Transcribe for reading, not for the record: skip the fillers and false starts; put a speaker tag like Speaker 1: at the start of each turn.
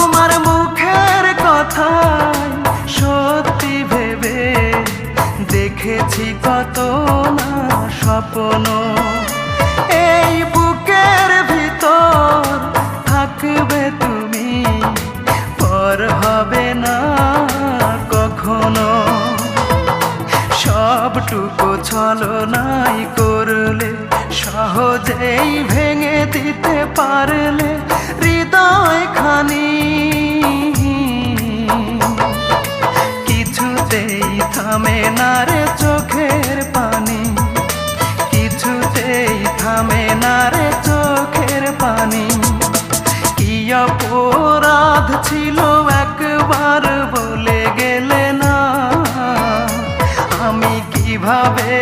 Speaker 1: তোমার মুখের কথাই সত্যি ভেবে দেখেছি কত না স্বপ্ন। এই বুকের ভিতর থাকবে তুমি, পর হবে না কখনো। সবটুকু ছলনাই করলে, সহজেই ভেঙে দিতে পারলে হৃদয় খানি। কিছুতেই থামে না রে চোখের পানি, কিছুতেই থামে না রে চোখের পানি। কি অপরাধ ছিল একবার বলে গেলে না, আমি কিভাবে